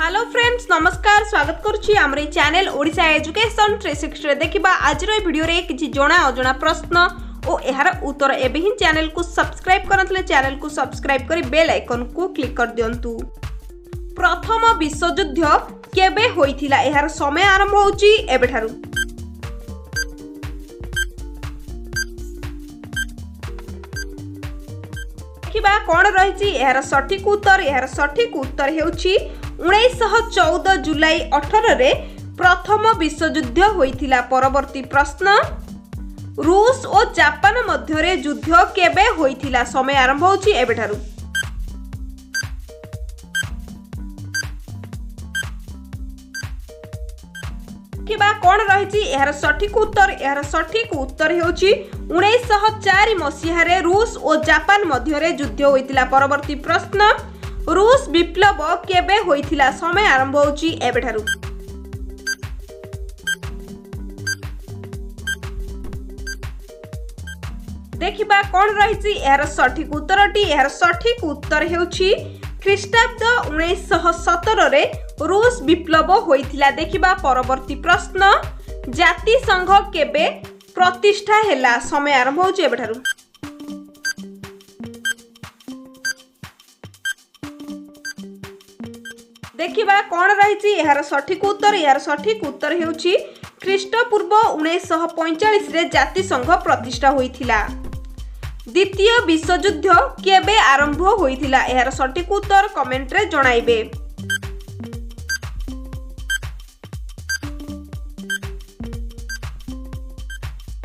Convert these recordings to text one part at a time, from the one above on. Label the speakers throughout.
Speaker 1: Hello friends नमस्कार स्वागत करुच्ची आमर चैनल ओडिशा एजुकेशन 360 देखिबा आज वीडियो रे किछि जणा अजणा प्रश्न और यार उत्तर एबे ही चैनल को सब्सक्राइब करनथले चैनल को सब्सक्राइब करी बेल आइकन को क्लिक कर दियंतु। प्रथम विश्वयुद्ध केबे होइथिला यार समय आरंभ होउची एबेठारु। देखिबा कोन रहिची यार सठिक उत्तर हेउची 1914 जुलाई 18 रे प्रथम विश्वयुद्ध होइथिला। परवर्ती प्रश्न रूस और जापान मध्य रे युद्ध केबे होइथिला समय आरंभ होउची एबेठारु। किबा कोन रहिची यार सठिक उत्तर हेउची 1904 मसिहा रे रूस और जापान मध्य रे युद्ध होइथिला। परवर्ती प्रश्न रूस विप्लव केबे होइथिला समय आरंभ होउची एबेठारु। देखिबा कोन रहिची यार सठिक उत्तर हेउची ख्रीष्टाब्द 1917 रे रूस विप्लव होइथिला। देखिबा परवर्ती प्रश्न जाति संघ केबे प्रतिष्ठा हैला समय आरंभ होउची एबेठारु। देखिबा कोन रहिची यार सठिक उत्तर हेउची ख्रीष्टपूर्व 1945 रे जाति संघ प्रतिष्ठा होइथिला। द्वितीय विश्वयुद्ध केबे आरंभ होइथिला यार सठिक उत्तर कमेंट रे जणाइबे।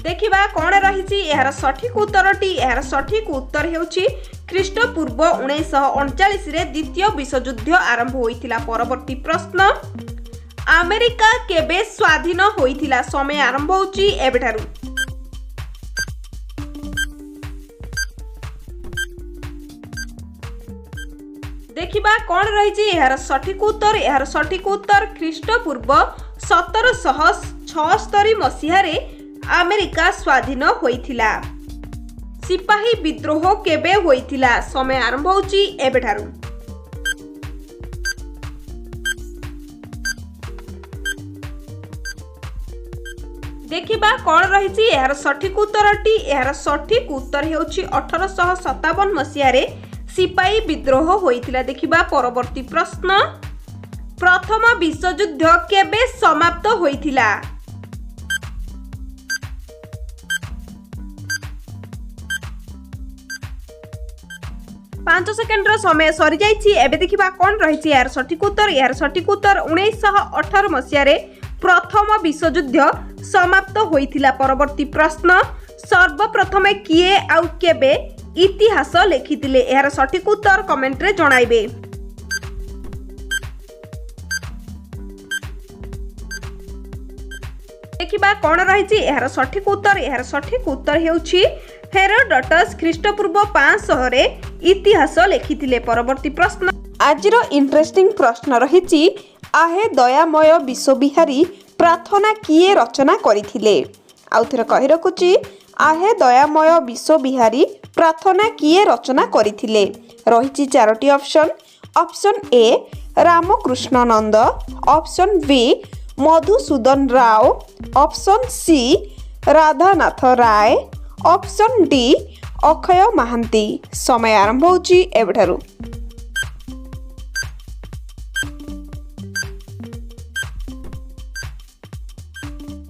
Speaker 1: देखिबा कोन रहिची यार सठिक उत्तर हेउची ख्रीष्टपूर्व 1939 रे द्वितीय विश्वयुद्ध आरंभ होइथिला। परवर्ती प्रश्न अमेरिका केबे स्वाधीन होइथिला समय आरंभ होउची एबेठारु। देखिबा कोन रहिची यार सठिक उत्तर ख्रीष्टपूर्व 1776 मसिहा रे अमेरिका स्वाधीन होइथिला। सिपाही विद्रोह केबे होइथिला समय आरंभ होउची एबेठारु। देखिबा कोन रहिची यार सठिक उत्तर हेउची 1857 मसिहा रे सिपाही विद्रोह होइथिला। देखिबा परवर्ती प्रश्न प्रथम विश्वयुद्ध केबे समाप्त होइथिला। 5 सेकेंड रो समय सरी जाइछि। एबे देखिबा कोन रहिछि यार सठिक उत्तर 1918 मसिया रे प्रथम विश्वयुद्ध समाप्त होइथिला। परवर्ती प्रश्न सर्वप्रथमे किए आउ केबे इतिहास लेखिथिले यार सठिक उत्तर कमेंट रे जणाइबे। देखिबा कोन रहिछि यार सठिक उत्तर हेउछि हेरोडोटस ख्रीष्टपूर्व 500 रे इतिहास लेखिथिले। परवर्ती प्रश्न आजिर इंटरेस्टिंग प्रश्न रहिछि आहे दयामय विश्वविहारी प्रार्थना किए रचना करिथिले। आउथरे कहि रखुछि आहे दयामय विश्वविहारी प्रार्थना किए रचना करिथिले। रहिछि 4टी option A Ramakrishna Nanda, option B Madhusudan Rao, option C Radhanath Ray, option D Akshaya Mohanty. समय आरंभ होउची एबेठारु।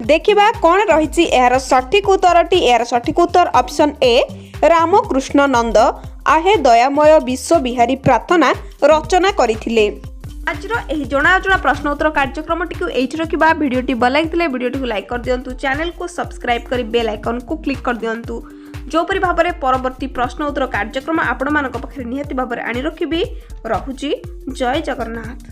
Speaker 1: देखिबा कोन रहिछि यार सठिक उत्तर ऑप्शन ए रामकृष्ण नंद आहे दयामय विश्वविहारी प्रार्थना रचना करिथिले। आजर एही जणा प्रश्न उत्तर कार्यक्रम टिकु एठी रखिबा। वीडियोटी भल लागितले वीडियोटी को लाइक कर दियंतु, चैनल को सब्सक्राइब करी बेल आइकन को क्लिक कर दियंतु। जो परि भाबरे परवर्ती प्रश्न उत्तर कार्यक्रम आपण मानक पखरे निहाती भाबरे आनी रखिबी। रहुची जय जगन्नाथ।